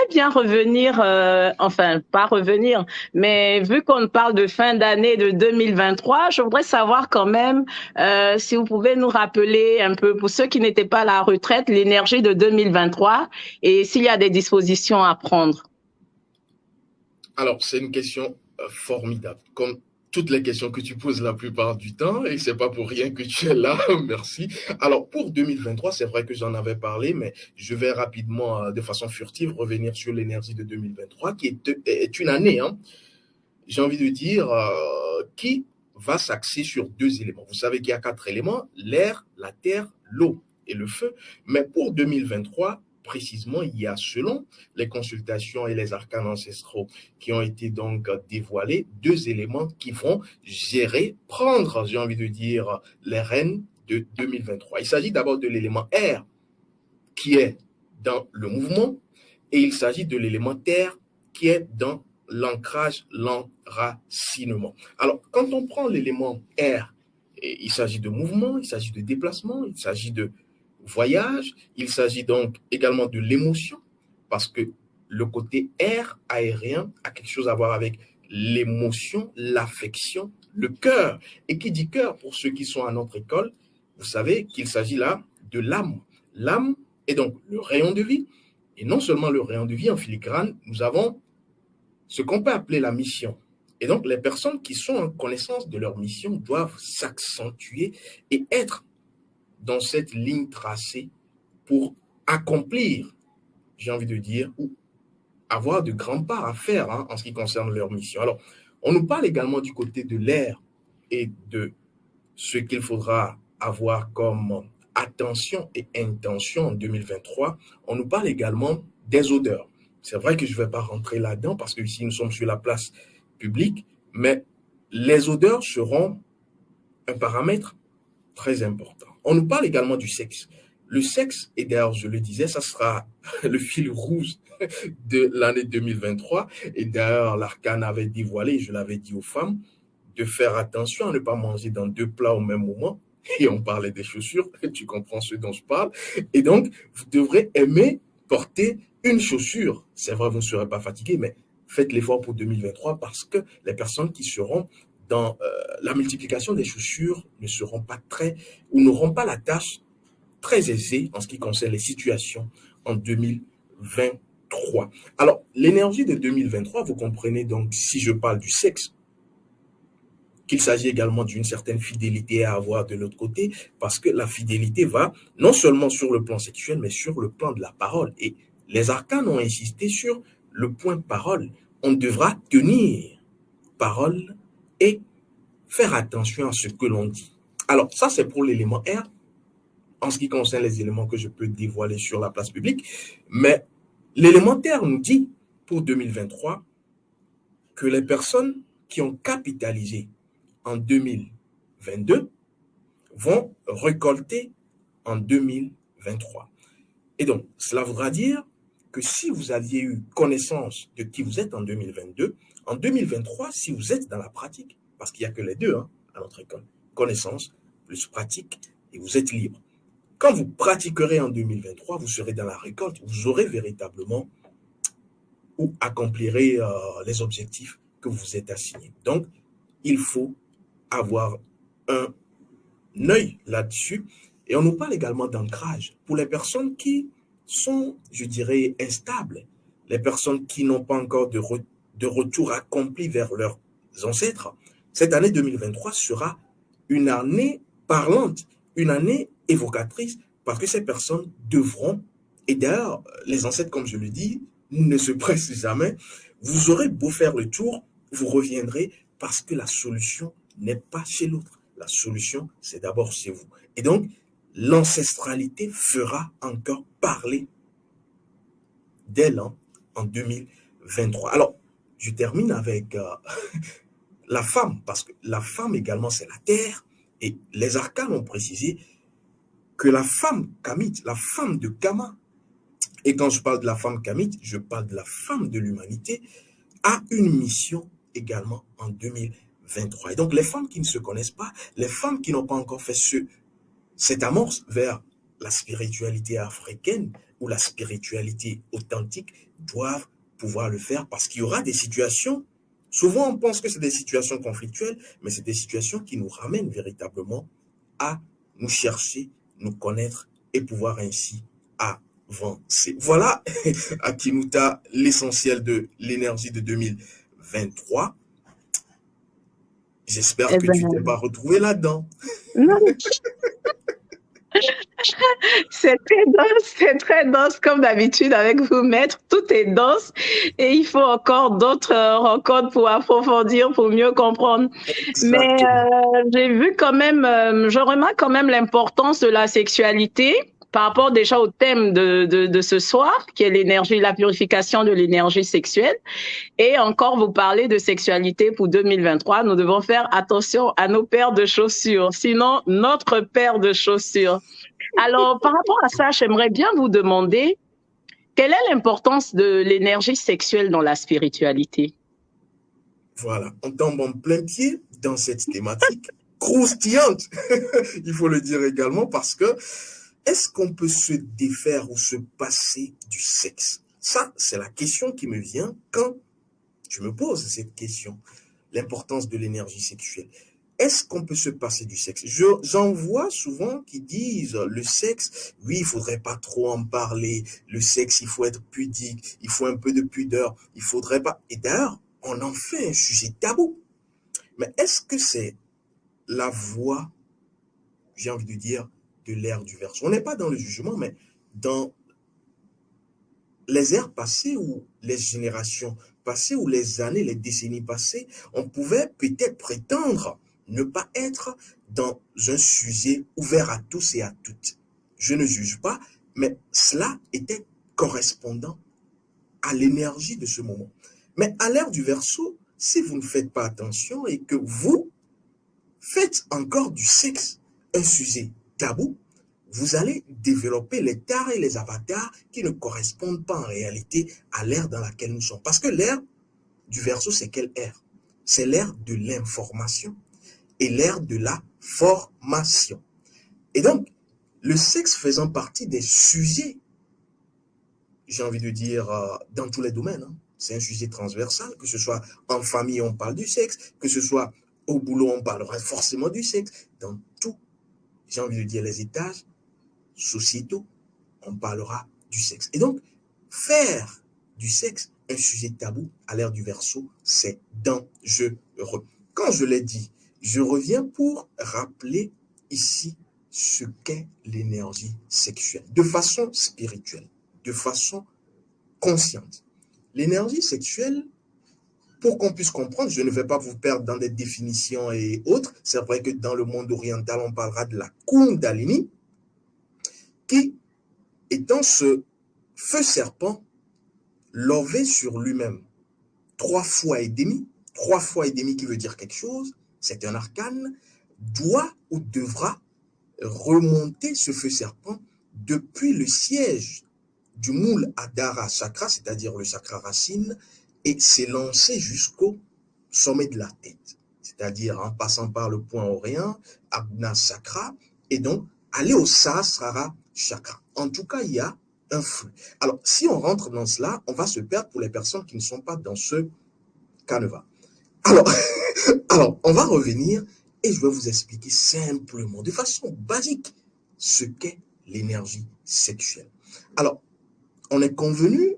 bien revenir, enfin pas revenir, mais vu qu'on parle de fin d'année de 2023, je voudrais savoir quand même si vous pouvez nous rappeler un peu, pour ceux qui n'étaient pas à la retraite, l'énergie de 2023 et s'il y a des dispositions à prendre. Alors, c'est une question formidable, comme toutes les questions que tu poses la plupart du temps, et c'est pas pour rien que tu es là, merci. Alors, pour 2023, c'est vrai que j'en avais parlé, mais je vais rapidement, de façon furtive, revenir sur l'énergie de 2023, qui est une année, hein, j'ai envie de dire, qui va s'axer sur deux éléments. Vous savez qu'il y a quatre éléments, l'air, la terre, l'eau et le feu. Mais pour 2023, précisément, il y a, selon les consultations et les arcanes ancestraux qui ont été donc dévoilés, deux éléments qui vont gérer, prendre, j'ai envie de dire, les rênes de 2023. Il s'agit d'abord de l'élément air qui est dans le mouvement et il s'agit de l'élément terre qui est dans l'ancrage, l'enracinement. Alors, quand on prend l'élément air, il s'agit de mouvement, il s'agit de déplacement, il s'agit de voyage, il s'agit donc également de l'émotion, parce que le côté air aérien a quelque chose à voir avec l'émotion, l'affection, le cœur. Et qui dit cœur, pour ceux qui sont à notre école, vous savez qu'il s'agit là de l'âme. L'âme est donc le rayon de vie. Et non seulement le rayon de vie en filigrane, nous avons ce qu'on peut appeler la mission. Et donc, les personnes qui sont en connaissance de leur mission doivent s'accentuer et être dans cette ligne tracée pour accomplir, j'ai envie de dire, ou avoir de grands pas à faire, hein, en ce qui concerne leur mission. Alors, on nous parle également du côté de l'air et de ce qu'il faudra avoir comme attention et intention en 2023. On nous parle également des odeurs. C'est vrai que je ne vais pas rentrer là-dedans parce que ici nous sommes sur la place publique, mais les odeurs seront un paramètre très important. On nous parle également du sexe. Le sexe, et d'ailleurs je le disais, ça sera le fil rouge de l'année 2023. Et d'ailleurs l'arcane avait dévoilé, je l'avais dit aux femmes, de faire attention à ne pas manger dans deux plats au même moment. Et on parlait des chaussures, tu comprends ce dont je parle. Et donc, vous devrez aimer porter une chaussure. C'est vrai, vous ne serez pas fatigué, mais faites l'effort pour 2023 parce que les personnes qui seront dans la multiplication des chaussures ne seront pas très, ou n'auront pas la tâche très aisée en ce qui concerne les situations en 2023. Alors, l'énergie de 2023, vous comprenez donc, si je parle du sexe, qu'il s'agit également d'une certaine fidélité à avoir de l'autre côté, parce que la fidélité va non seulement sur le plan sexuel, mais sur le plan de la parole. Et les arcanes ont insisté sur le point parole. On devra tenir parole et faire attention à ce que l'on dit. Alors, ça, c'est pour l'élément R, en ce qui concerne les éléments que je peux dévoiler sur la place publique. Mais l'élémentaire nous dit, pour 2023, que les personnes qui ont capitalisé en 2022 vont récolter en 2023. Et donc, cela voudra dire que si vous aviez eu connaissance de qui vous êtes en 2023, si vous êtes dans la pratique, parce qu'il n'y a que les deux, hein, à notre école, connaissance plus pratique, et vous êtes libre. Quand vous pratiquerez en 2023, vous serez dans la récolte, vous aurez véritablement ou accomplirez les objectifs que vous êtes assignés. Donc, il faut avoir un œil là-dessus. Et on nous parle également d'ancrage pour les personnes qui sont, je dirais, instables, les personnes qui n'ont pas encore de retour accompli vers leurs ancêtres. Cette année 2023 sera une année parlante, une année évocatrice, parce que ces personnes devront, et d'ailleurs, les ancêtres, comme je le dis, ne se pressent jamais, vous aurez beau faire le tour, vous reviendrez parce que la solution n'est pas chez l'autre. La solution, c'est d'abord chez vous. Et donc, l'ancestralité fera encore parler d'elle en 2023. Alors, je termine avec la femme, parce que la femme également, c'est la terre. Et les arcanes ont précisé que la femme kamite, la femme de Kama, et quand je parle de la femme kamite, je parle de la femme de l'humanité, a une mission également en 2023. Et donc, les femmes qui ne se connaissent pas, les femmes qui n'ont pas encore fait cette amorce vers la spiritualité africaine ou la spiritualité authentique doivent pouvoir le faire parce qu'il y aura des situations, souvent on pense que c'est des situations conflictuelles, mais c'est des situations qui nous ramènent véritablement à nous chercher, nous connaître et pouvoir ainsi avancer. Voilà, Akinuta, l'essentiel de l'énergie de 2023. J'espère Eh que tu t'es ben, pas retrouvé là-dedans. non, c'est très dense comme d'habitude avec vous, maître. Tout est dense et il faut encore d'autres rencontres pour approfondir, pour mieux comprendre. Mais Exactement. j'ai vu quand même, je remarque quand même l'importance de la sexualité par rapport déjà au thème de ce soir, qui est l'énergie, la purification de l'énergie sexuelle. Et encore, vous parlez de sexualité pour 2023. Nous devons faire attention à nos paires de chaussures, sinon notre paire de chaussures. Alors, par rapport à ça, j'aimerais bien vous demander, quelle est l'importance de l'énergie sexuelle dans la spiritualité? Voilà, on tombe en plein pied dans cette thématique croustillante, il faut le dire également, parce que est-ce qu'on peut se défaire ou se passer du sexe? Ça, c'est la question qui me vient quand je me pose cette question, l'importance de l'énergie sexuelle. Est-ce qu'on peut se passer du sexe? J'en vois souvent qui disent le sexe, oui, il faudrait pas trop en parler. Le sexe, il faut être pudique, il faut un peu de pudeur, il faudrait pas. Et d'ailleurs, on en fait un sujet tabou. Mais est-ce que c'est la voie, j'ai envie de dire, de l'ère du Verseau? On n'est pas dans le jugement, mais dans les ères passées ou les générations passées ou les années, les décennies passées, on pouvait peut-être prétendre ne pas être dans un sujet ouvert à tous et à toutes. Je ne juge pas, mais cela était correspondant à l'énergie de ce moment. Mais à l'ère du Verseau, si vous ne faites pas attention et que vous faites encore du sexe un sujet tabou, vous allez développer les tares et les avatars qui ne correspondent pas en réalité à l'ère dans laquelle nous sommes. Parce que l'ère du Verseau, c'est quelle ère? C'est l'ère de l'information et l'ère de la formation. Et donc, le sexe faisant partie des sujets, j'ai envie de dire, dans tous les domaines, hein. C'est un sujet transversal, que ce soit en famille, on parle du sexe, que ce soit au boulot, on parlera forcément du sexe. Dans tout, j'ai envie de dire, les étages sociétaux, on parlera du sexe. Et donc, faire du sexe un sujet tabou à l'ère du Verseau, c'est dangereux. Quand je l'ai dit, je reviens pour rappeler ici ce qu'est l'énergie sexuelle, de façon spirituelle, de façon consciente. L'énergie sexuelle, pour qu'on puisse comprendre, je ne vais pas vous perdre dans des définitions et autres. C'est vrai que dans le monde oriental, on parlera de la Kundalini, qui étant ce feu serpent lové sur lui-même 3 fois et demi qui veut dire quelque chose, c'est un arcane, doit ou devra remonter ce feu serpent depuis le siège du moule Adhara Chakra, c'est-à-dire le chakra racine, et s'élancer jusqu'au sommet de la tête, c'est-à-dire en passant par le point orient, Agna Chakra, et donc aller au Sahasrara Chakra. En tout cas, il y a un flux. Alors, si on rentre dans cela, on va se perdre pour les personnes qui ne sont pas dans ce canevas. Alors, alors, on va revenir et je vais vous expliquer simplement, de façon basique, ce qu'est l'énergie sexuelle. Alors, on est convenu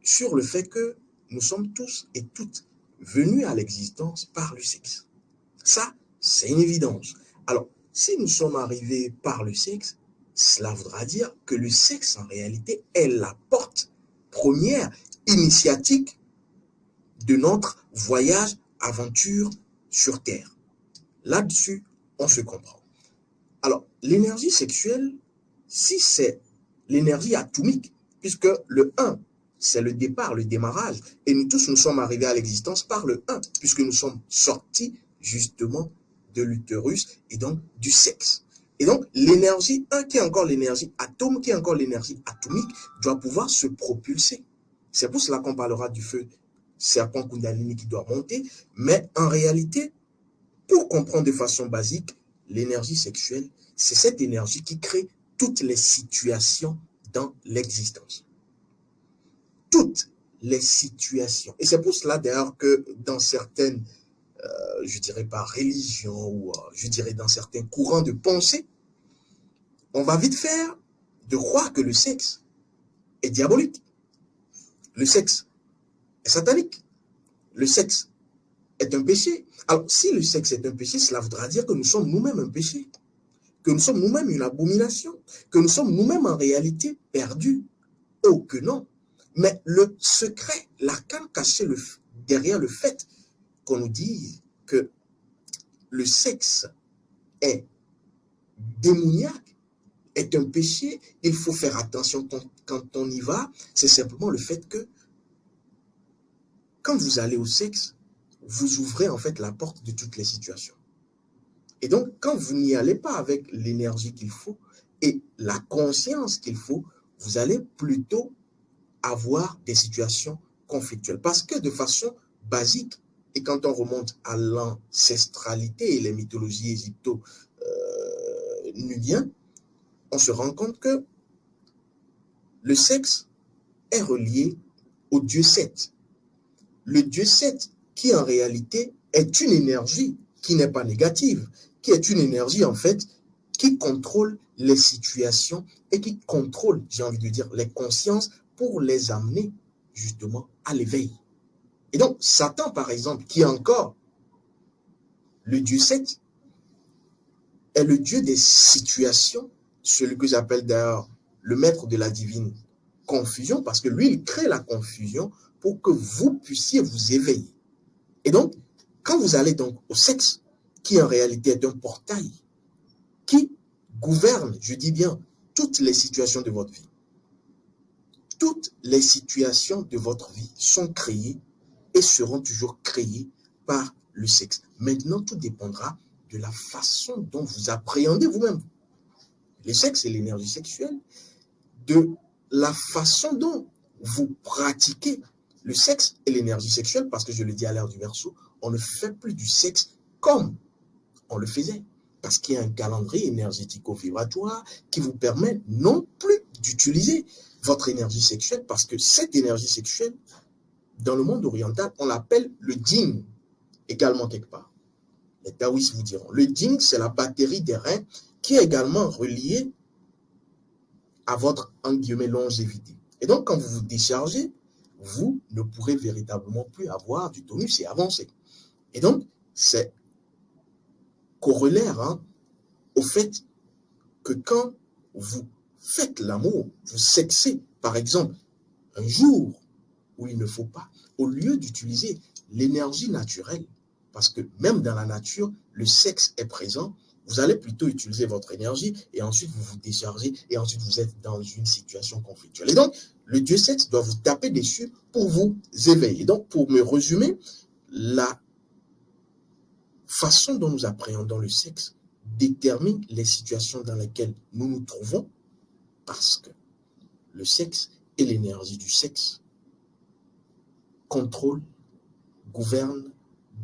sur le fait que nous sommes tous et toutes venus à l'existence par le sexe. Ça, c'est une évidence. Alors, si nous sommes arrivés par le sexe, cela voudra dire que le sexe, en réalité, est la porte première initiatique de notre voyage, aventure sur Terre. Là-dessus, on se comprend. Alors, l'énergie sexuelle, si c'est l'énergie atomique, puisque le 1, c'est le départ, le démarrage, et nous tous, nous sommes arrivés à l'existence par le 1, puisque nous sommes sortis justement de l'utérus et donc du sexe. Et donc, l'énergie 1, qui est encore l'énergie atome, qui est encore l'énergie atomique, doit pouvoir se propulser. C'est pour cela qu'on parlera du feu serpent Kundalini qui doit monter, mais en réalité, pour comprendre de façon basique, l'énergie sexuelle, c'est cette énergie qui crée toutes les situations dans l'existence. Toutes les situations. Et c'est pour cela d'ailleurs que dans certaines, je dirais pas religions, ou je dirais dans certains courants de pensée, on va vite faire de croire que le sexe est diabolique. Le sexe est satanique. Le sexe est un péché. Alors, si le sexe est un péché, cela voudra dire que nous sommes nous-mêmes un péché, que nous sommes nous-mêmes une abomination, que nous sommes nous-mêmes en réalité perdus. Oh que non. Mais le secret, l'arcane caché derrière le fait qu'on nous dise que le sexe est démoniaque, est un péché, il faut faire attention quand on y va, c'est simplement le fait que quand vous allez au sexe, vous ouvrez en fait la porte de toutes les situations. Et donc, quand vous n'y allez pas avec l'énergie qu'il faut et la conscience qu'il faut, vous allez plutôt avoir des situations conflictuelles. Parce que de façon basique, et quand on remonte à l'ancestralité et les mythologies égypto-nubiennes, on se rend compte que le sexe est relié au dieu Seth. Le dieu Seth, qui en réalité est une énergie qui n'est pas négative, qui est une énergie en fait qui contrôle les situations et qui contrôle, j'ai envie de dire, les consciences pour les amener justement à l'éveil. Et donc, Satan, par exemple, qui est encore le dieu Seth, est le dieu des situations, celui que j'appelle d'ailleurs le maître de la divine confusion, parce que lui, il crée la confusion pour que vous puissiez vous éveiller. Et donc, quand vous allez donc au sexe, qui en réalité est un portail, qui gouverne, je dis bien, toutes les situations de votre vie. Toutes les situations de votre vie sont créées et seront toujours créées par le sexe. Maintenant, tout dépendra de la façon dont vous appréhendez vous-même le sexe et l'énergie sexuelle, de la façon dont vous pratiquez le sexe et l'énergie sexuelle, parce que je le dis à l'ère du Verseau, on ne fait plus du sexe comme on le faisait, parce qu'il y a un calendrier énergético-vibratoire qui vous permet non plus d'utiliser votre énergie sexuelle, parce que cette énergie sexuelle, dans le monde oriental, on l'appelle le djinn, également quelque part. Les taoïstes vous diront, le djinn, c'est la batterie des reins qui est également reliée à votre, en guillemets, longévité. Et donc, quand vous vous déchargez, vous ne pourrez véritablement plus avoir du tonus et avancer. Et donc, c'est corollaire au fait que quand vous faites l'amour, vous sexez, par exemple, un jour où il ne faut pas, au lieu d'utiliser l'énergie naturelle, parce que même dans la nature, le sexe est présent, vous allez plutôt utiliser votre énergie et ensuite vous vous déchargez et ensuite vous êtes dans une situation conflictuelle. Et donc, le dieu sexe doit vous taper dessus pour vous éveiller. Et donc, pour me résumer, la façon dont nous appréhendons le sexe détermine les situations dans lesquelles nous nous trouvons, parce que le sexe et l'énergie du sexe contrôlent, gouvernent,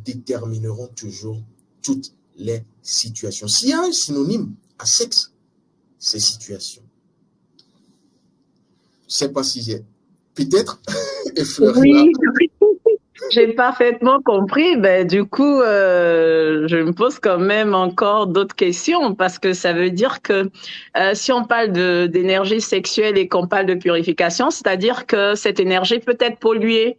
détermineront toujours toutes les situations. S'il y a un synonyme à sexe, c'est situation. Je ne sais pas si j'ai peut-être effleuré oui, j'ai parfaitement compris. Ben, du coup, je me pose quand même encore d'autres questions parce que ça veut dire que si on parle d'énergie sexuelle et qu'on parle de purification, c'est-à-dire que cette énergie peut être polluée.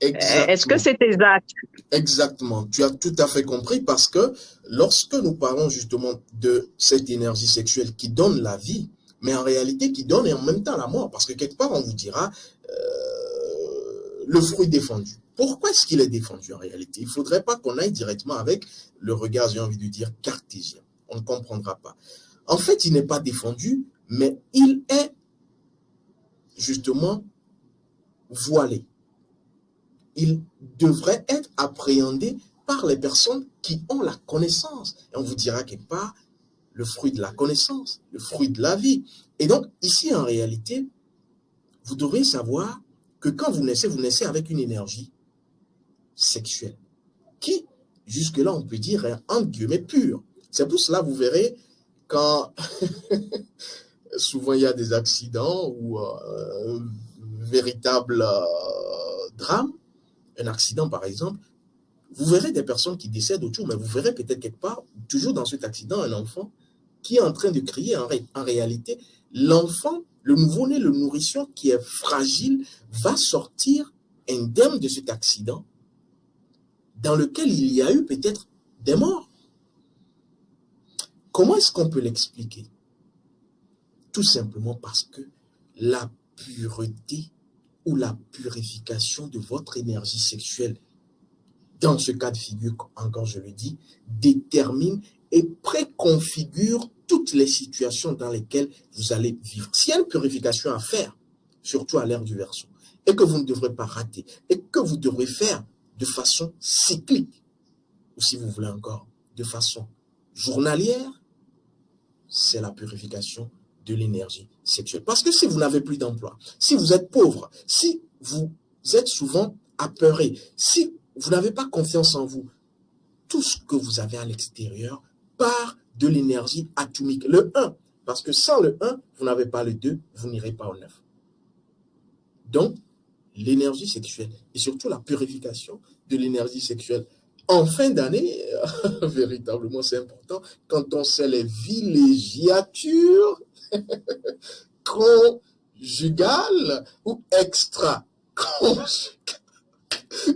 Exactement. Est-ce que c'est exact? Exactement, tu as tout à fait compris, parce que lorsque nous parlons justement de cette énergie sexuelle qui donne la vie, mais en réalité qui donne et en même temps la mort, parce que quelque part on vous dira le fruit défendu. Pourquoi est-ce qu'il est défendu en réalité? Il ne faudrait pas qu'on aille directement avec le regard, j'ai envie de dire, cartésien. On ne comprendra pas. En fait, il n'est pas défendu, mais il est justement voilé. Il devrait être appréhendé par les personnes qui ont la connaissance. Et on vous dira quelque part le fruit de la connaissance, le fruit de la vie. Et donc, ici, en réalité, vous devrez savoir que quand vous naissez avec une énergie sexuelle qui, jusque-là, on peut dire, est entre guillemets pure. C'est pour cela, vous verrez, quand souvent il y a des accidents ou véritable drame, un accident par exemple, vous verrez des personnes qui décèdent autour, mais vous verrez peut-être quelque part, toujours dans cet accident, un enfant qui est en train de crier. En réalité, l'enfant, le nouveau-né, le nourrisson qui est fragile, va sortir indemne de cet accident dans lequel il y a eu peut-être des morts. Comment est-ce qu'on peut l'expliquer? Tout simplement parce que la pureté ou la purification de votre énergie sexuelle, dans ce cas de figure, encore je le dis, détermine et préconfigure toutes les situations dans lesquelles vous allez vivre. S'il y a une purification à faire, surtout à l'ère du Verseau, et que vous ne devrez pas rater, et que vous devrez faire de façon cyclique, ou si vous voulez encore, de façon journalière, c'est la purification de l'énergie sexuelle. Parce que si vous n'avez plus d'emploi, si vous êtes pauvre, si vous êtes souvent apeuré, si vous n'avez pas confiance en vous, tout ce que vous avez à l'extérieur part de l'énergie atomique. Le 1, parce que sans le 1, vous n'avez pas le 2, vous n'irez pas au 9. Donc, l'énergie sexuelle et surtout la purification de l'énergie sexuelle en fin d'année, véritablement c'est important, quand on sait les villégiatures conjugales ou extra-conjugales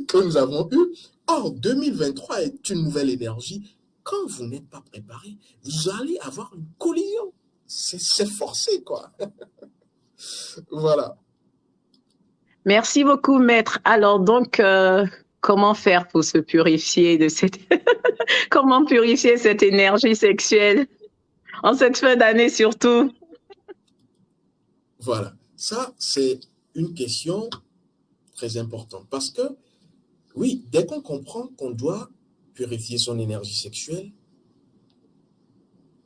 que nous avons eues. Or, 2023 est une nouvelle énergie. Quand vous n'êtes pas préparé, vous allez avoir une collision. C'est forcé, quoi. Voilà. Merci beaucoup, maître. Alors donc, comment faire pour se purifier de cette... Comment purifier cette énergie sexuelle en cette fin d'année surtout? Voilà. Ça, c'est une question très importante parce que, oui, dès qu'on comprend qu'on doit purifier son énergie sexuelle,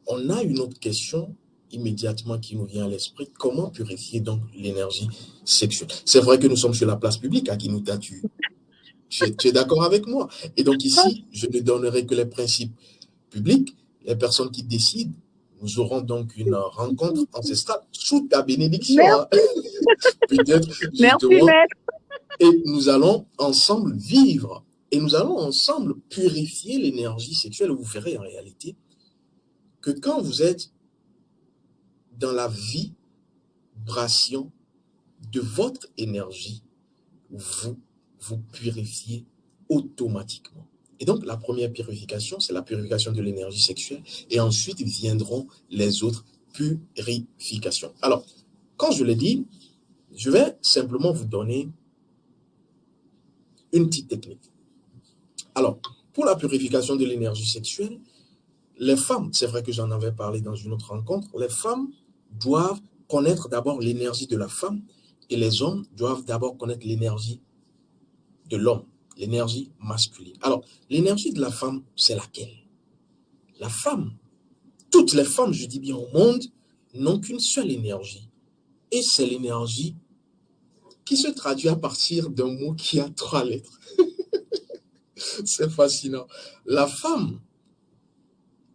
on a une autre question immédiatement qui nous vient à l'esprit. Comment purifier donc l'énergie sexuelle? C'est vrai que nous sommes sur la place publique, Akinuta, tu es d'accord avec moi? Et donc ici, je ne donnerai que les principes publics. Les personnes qui décident, nous aurons donc une rencontre ancestrale sous ta bénédiction. Hein. Peut-être justement. Maître. Et nous allons ensemble vivre. Et nous allons ensemble purifier l'énergie sexuelle. Vous verrez en réalité que quand vous êtes dans la vibration de votre énergie, vous purifiez automatiquement. Et donc, la première purification, c'est la purification de l'énergie sexuelle. Et ensuite, viendront les autres purifications. Alors, quand je l'ai dit, je vais simplement vous donner une petite technique. Alors, pour la purification de l'énergie sexuelle, les femmes, c'est vrai que j'en avais parlé dans une autre rencontre, les femmes doivent connaître d'abord l'énergie de la femme et les hommes doivent d'abord connaître l'énergie de l'homme, l'énergie masculine. Alors, l'énergie de la femme, c'est laquelle? La femme, toutes les femmes, je dis bien au monde, n'ont qu'une seule énergie. Et c'est l'énergie qui se traduit à partir d'un mot qui a 3 lettres. C'est fascinant. La femme,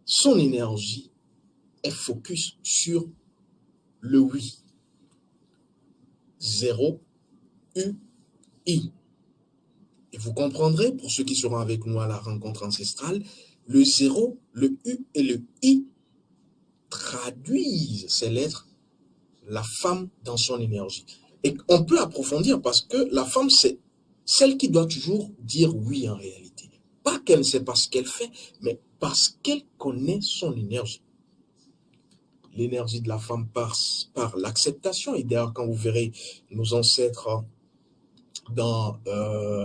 son énergie est focus sur le oui. 0, U, I. Et vous comprendrez, pour ceux qui seront avec nous à la rencontre ancestrale, le 0, le U et le I traduisent ces lettres, la femme dans son énergie. Et on peut approfondir parce que la femme, c'est celle qui doit toujours dire oui en réalité. Pas qu'elle ne sait pas ce qu'elle fait, mais parce qu'elle connaît son énergie. L'énergie de la femme passe par l'acceptation. Et d'ailleurs, quand vous verrez nos ancêtres dans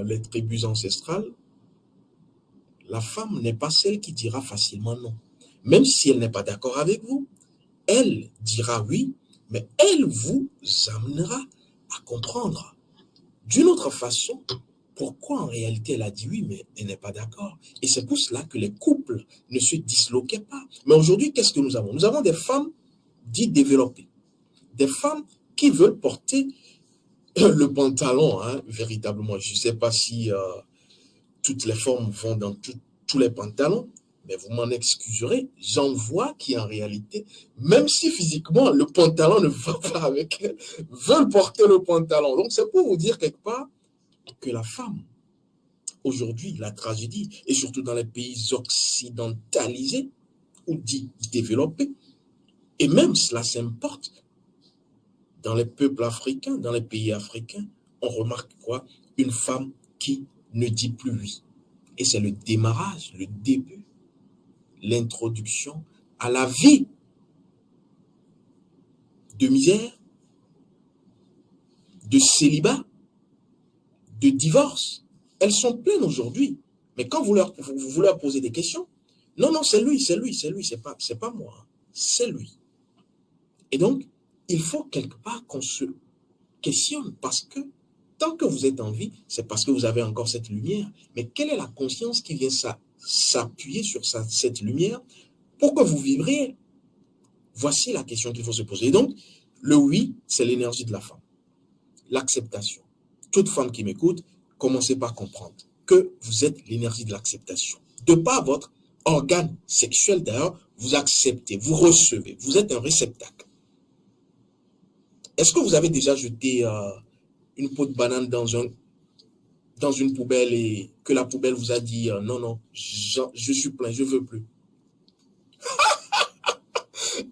les tribus ancestrales, la femme n'est pas celle qui dira facilement non. Même si elle n'est pas d'accord avec vous, elle dira oui, mais elle vous amènera à comprendre d'une autre façon pourquoi en réalité elle a dit oui, mais elle n'est pas d'accord. Et c'est pour cela que les couples ne se disloquaient pas. Mais aujourd'hui, qu'est-ce que nous avons? Nous avons des femmes dites développées, des femmes qui veulent porter le pantalon, hein, véritablement. Je ne sais pas si toutes les formes vont dans tous les pantalons, mais vous m'en excuserez, j'en vois qui en réalité, même si physiquement le pantalon ne va pas avec elles, veulent porter le pantalon. Donc c'est pour vous dire quelque part, que la femme, aujourd'hui, la tragédie, et surtout dans les pays occidentalisés ou dits développés, et même cela s'importe dans les peuples africains, dans les pays africains, on remarque quoi? Une femme qui ne dit plus oui. Et c'est le démarrage, le début, l'introduction à la vie de misère, de célibat, de divorce. Elles sont pleines aujourd'hui. Mais quand vous leur posez des questions, non, non, c'est lui, c'est pas moi, c'est lui. Et donc, il faut quelque part qu'on se questionne parce que tant que vous êtes en vie, c'est parce que vous avez encore cette lumière. Mais quelle est la conscience qui vient s'appuyer sur cette lumière pour que vous vibriez? Voici la question qu'il faut se poser. Et donc, le oui, c'est l'énergie de la femme. L'acceptation. Toute femme qui m'écoute, commencez par comprendre que vous êtes l'énergie de l'acceptation. De par votre organe sexuel, d'ailleurs, vous acceptez, vous recevez, vous êtes un réceptacle. Est-ce que vous avez déjà jeté une peau de banane dans une poubelle et que la poubelle vous a dit non, non, je suis plein, je ne veux plus?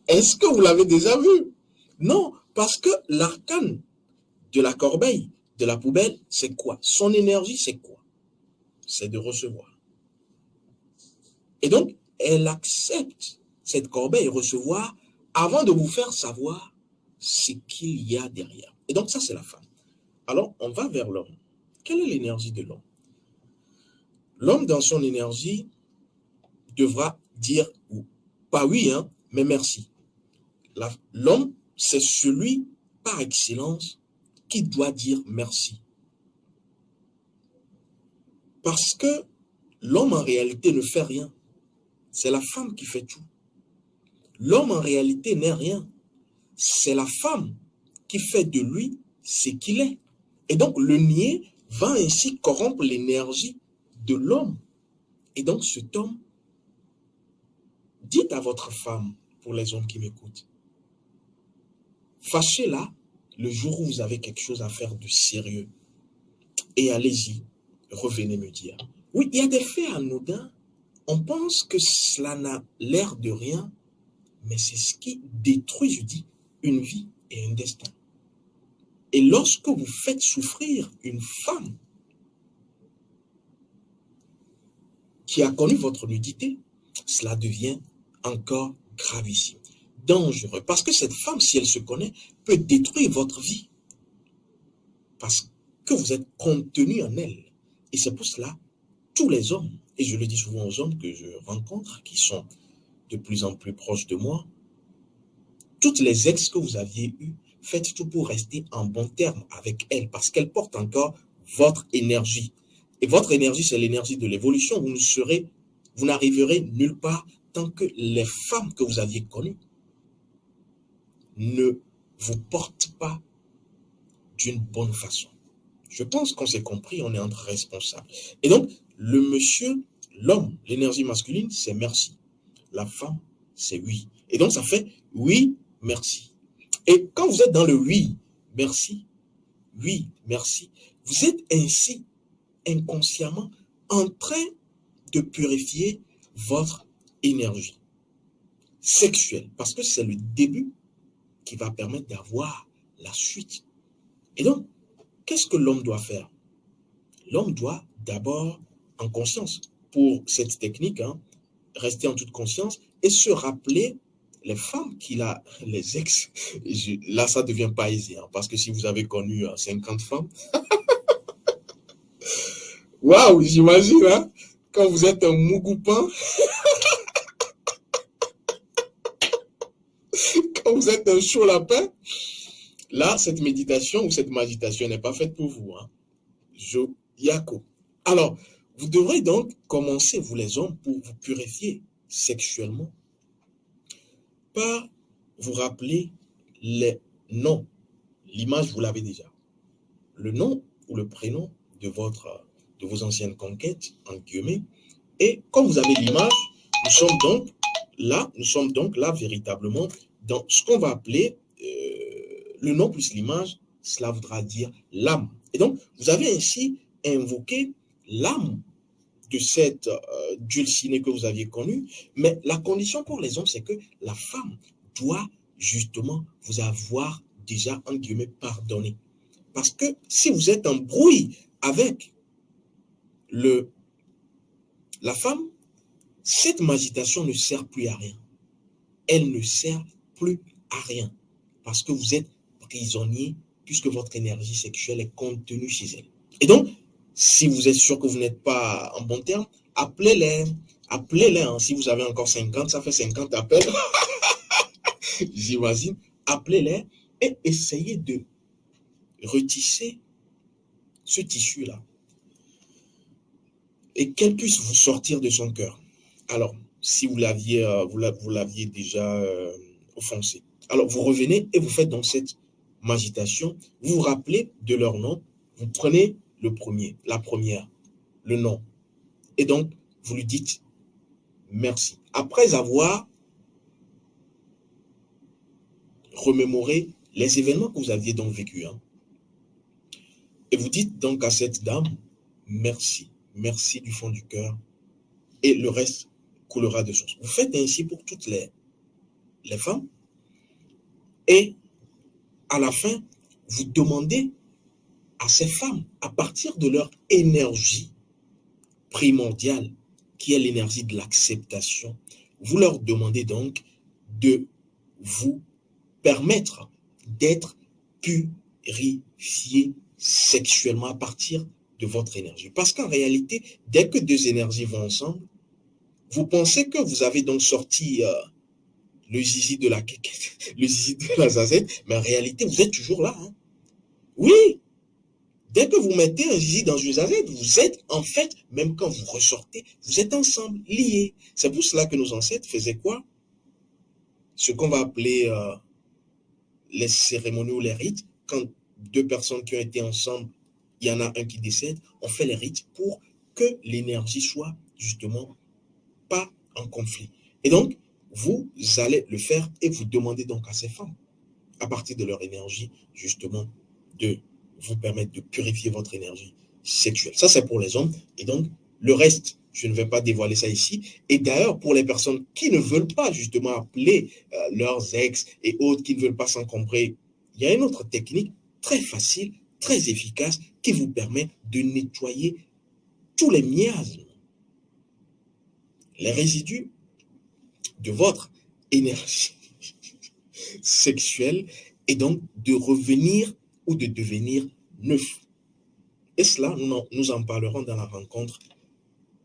Est-ce que vous l'avez déjà vu? Non, parce que l'arcane de la corbeille, de la poubelle, c'est quoi? Son énergie, c'est quoi? C'est de recevoir. Et donc, elle accepte cette corbeille et recevoir avant de vous faire savoir ce qu'il y a derrière. Et donc, ça, c'est la femme. Alors, on va vers l'homme. Quelle est l'énergie de l'homme? L'homme, dans son énergie, devra dire, pas oui, hein, mais merci. L'homme, c'est celui, par excellence, qui doit dire merci. Parce que l'homme, en réalité, ne fait rien. C'est la femme qui fait tout. L'homme, en réalité, n'est rien. C'est la femme qui fait de lui ce qu'il est. Et donc, le nier va ainsi corrompre l'énergie de l'homme. Et donc, cet homme, dites à votre femme, pour les hommes qui m'écoutent, fâchez-la le jour où vous avez quelque chose à faire de sérieux. Et allez-y, revenez me dire. Oui, il y a des faits anodins. On pense que cela n'a l'air de rien, mais c'est ce qui détruit, je dis, une vie et un destin. Et lorsque vous faites souffrir une femme qui a connu votre nudité, cela devient encore gravissime, dangereux. Parce que cette femme, si elle se connaît, peut détruire votre vie. Parce que vous êtes contenu en elle. Et c'est pour cela, tous les hommes, et je le dis souvent aux hommes que je rencontre, qui sont de plus en plus proches de moi, toutes les ex que vous aviez eues, faites tout pour rester en bon terme avec elles, parce qu'elles portent encore votre énergie. Et votre énergie, c'est l'énergie de l'évolution. Vous n'arriverez nulle part tant que les femmes que vous aviez connues ne vous portent pas d'une bonne façon. Je pense qu'on s'est compris, on est entre responsables. Et donc, le monsieur, l'homme, l'énergie masculine, c'est merci. La femme, c'est oui. Et donc, ça fait oui, merci. Et quand vous êtes dans le oui, merci, vous êtes ainsi inconsciemment en train de purifier votre énergie sexuelle. Parce que c'est le début qui va permettre d'avoir la suite. Et donc, qu'est-ce que l'homme doit faire? L'homme doit d'abord, en conscience, pour cette technique, rester en toute conscience et se rappeler les femmes qu'il a, les ex. Là, ça ne devient pas aisé, parce que si vous avez connu 50 femmes, waouh, j'imagine, quand vous êtes un mougoupin, quand vous êtes un chaud lapin, là, cette méditation ou cette méditation n'est pas faite pour vous. Yako. Alors, vous devrez donc commencer, vous les hommes, pour vous purifier sexuellement, par vous rappeler les noms. L'image, vous l'avez déjà. Le nom ou le prénom de vos anciennes conquêtes, en guillemets. Et comme vous avez l'image, nous sommes donc là véritablement dans ce qu'on va appeler le nom plus l'image, cela voudra dire l'âme. Et donc, vous avez ainsi invoquer l'âme de cette dulcinée que vous aviez connue. Mais la condition pour les hommes, c'est que la femme doit justement vous avoir déjà, en guillemets, pardonné. Parce que si vous êtes en brouille avec la femme, cette magitation ne sert plus à rien. Elle ne sert plus à rien. Parce que vous êtes prisonnier, puisque votre énergie sexuelle est contenue chez elle. Et donc, si vous êtes sûr que vous n'êtes pas en bon terme, appelez-les. Appelez-les. Hein. Si vous avez encore 50, ça fait 50 appels. J'imagine. Appelez-les et essayez de retisser ce tissu-là. Et qu'elle puisse vous sortir de son cœur. Alors, si vous l'aviez déjà offensé. Alors, vous revenez et vous faites donc cette magitation. Vous vous rappelez de leur nom. Vous prenez le premier, la première, le nom. Et donc, vous lui dites merci. Après avoir remémoré les événements que vous aviez donc vécus. Hein. Et vous dites donc à cette dame, merci. Merci du fond du cœur. Et le reste coulera de source. Vous faites ainsi pour toutes les femmes. Et à la fin, vous demandez à ces femmes, à partir de leur énergie primordiale, qui est l'énergie de l'acceptation, vous leur demandez donc de vous permettre d'être purifiés sexuellement à partir de votre énergie. Parce qu'en réalité, dès que deux énergies vont ensemble, vous pensez que vous avez donc sorti le zizi de la kékette, le zizi de la zazette, mais en réalité, vous êtes toujours là. Hein? Oui! Dès que vous mettez un zizi dans une zazette, vous êtes en fait, même quand vous ressortez, vous êtes ensemble, liés. C'est pour cela que nos ancêtres faisaient quoi? Ce qu'on va appeler les cérémonies ou les rites. Quand deux personnes qui ont été ensemble, il y en a un qui décède, on fait les rites pour que l'énergie soit justement pas en conflit. Et donc, vous allez le faire et vous demandez donc à ces femmes, à partir de leur énergie, justement, de vous permettre de purifier votre énergie sexuelle. Ça, c'est pour les hommes. Et donc, le reste, je ne vais pas dévoiler ça ici. Et d'ailleurs, pour les personnes qui ne veulent pas justement appeler leurs ex et autres qui ne veulent pas s'encombrer, il y a une autre technique très facile, très efficace, qui vous permet de nettoyer tous les miasmes, les résidus de votre énergie sexuelle et donc de revenir ou de devenir neuf. Et cela, nous en parlerons dans la rencontre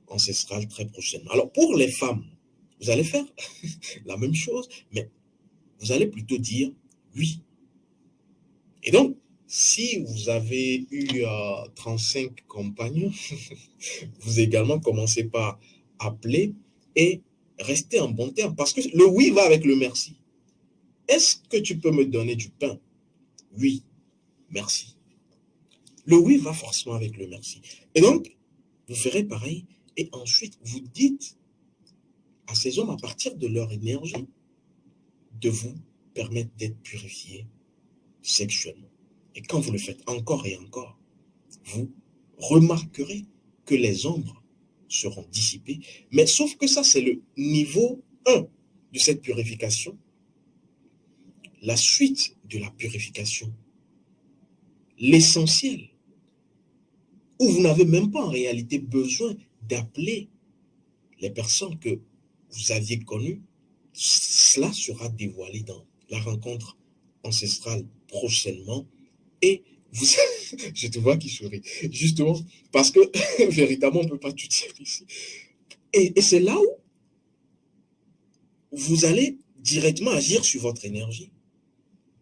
ancestrale très prochainement. Alors, pour les femmes, vous allez faire la même chose, mais vous allez plutôt dire oui. Et donc, si vous avez eu 35 compagnons, vous également commencez par appeler et rester en bon terme. Parce que le oui va avec le merci. Est-ce que tu peux me donner du pain? Oui, merci. Le oui va forcément avec le merci. Et donc, vous ferez pareil. Et ensuite, vous dites à ces hommes, à partir de leur énergie, de vous permettre d'être purifiés sexuellement. Et quand vous le faites encore et encore, vous remarquerez que les ombres seront dissipées. Mais sauf que ça, c'est le niveau 1 de cette purification. La suite de la purification, l'essentiel, où vous n'avez même pas en réalité besoin d'appeler les personnes que vous aviez connues, cela sera dévoilé dans la rencontre ancestrale prochainement. Et vous, je te vois qui sourit, justement, parce que véritablement, on ne peut pas tout dire ici. Et c'est là où vous allez directement agir sur votre énergie,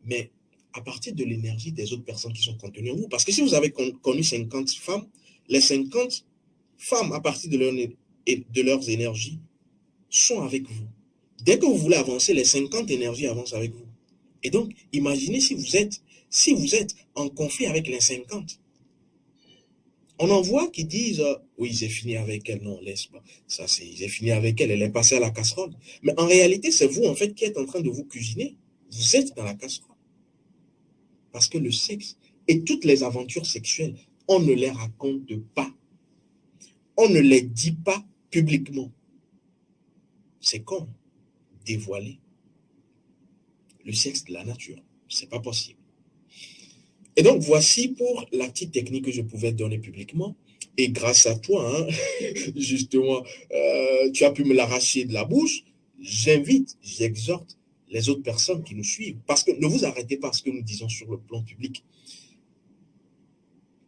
mais à partir de l'énergie des autres personnes qui sont contenues en vous. Parce que si vous avez connu 50 femmes, les 50 femmes, à partir de leurs énergies, sont avec vous. Dès que vous voulez avancer, les 50 énergies avancent avec vous. Et donc, imaginez si vous êtes en conflit avec les 50. On en voit qui disent, oui, j'ai fini avec elle. Non, laisse pas. Ça, j'ai fini avec elle, elle est passée à la casserole. Mais en réalité, c'est vous, en fait, qui êtes en train de vous cuisiner. Vous êtes dans la casserole. Parce que le sexe et toutes les aventures sexuelles on ne les raconte pas. On ne les dit pas publiquement. C'est comme dévoiler le sexe de la nature. C'est pas possible. Et donc, voici pour la petite technique que je pouvais donner publiquement. Et grâce à toi, hein, justement, tu as pu me l'arracher de la bouche. J'invite, j'exhorte les autres personnes qui nous suivent. Parce que ne vous arrêtez pas à ce que nous disons sur le plan public.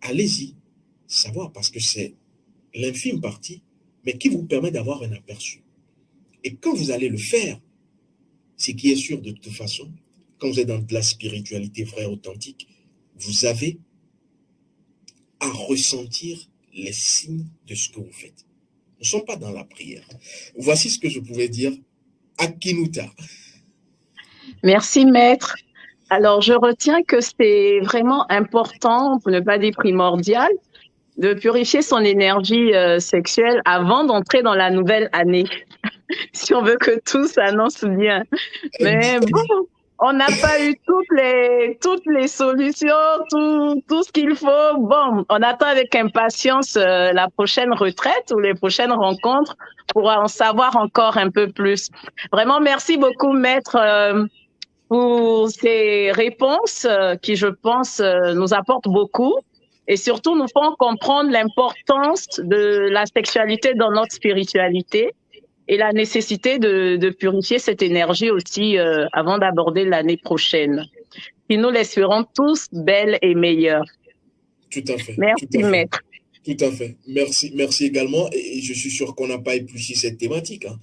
Allez-y, savoir, parce que c'est l'infime partie, mais qui vous permet d'avoir un aperçu. Et quand vous allez le faire, ce qui est sûr de toute façon, quand vous êtes dans de la spiritualité vraie, authentique, vous avez à ressentir les signes de ce que vous faites. Nous ne sommes pas dans la prière. Voici ce que je pouvais dire à Kinuta. Merci, maître. Alors, je retiens que c'est vraiment important, pour ne pas dire primordial, de purifier son énergie sexuelle avant d'entrer dans la nouvelle année, si on veut que tout s'annonce bien. Mais bon, on n'a pas eu toutes les solutions, tout ce qu'il faut. Bon, on attend avec impatience la prochaine retraite ou les prochaines rencontres pour en savoir encore un peu plus. Vraiment, merci beaucoup, maître, pour ces réponses qui, je pense, nous apportent beaucoup et surtout nous font comprendre l'importance de la sexualité dans notre spiritualité et la nécessité de purifier cette énergie aussi avant d'aborder l'année prochaine. Qui nous l'espérons tous belle et meilleure. Tout à fait. Merci, tout à fait. maître. Tout à fait. Merci également. Et je suis sûr qu'on n'a pas épluché cette thématique. Hein.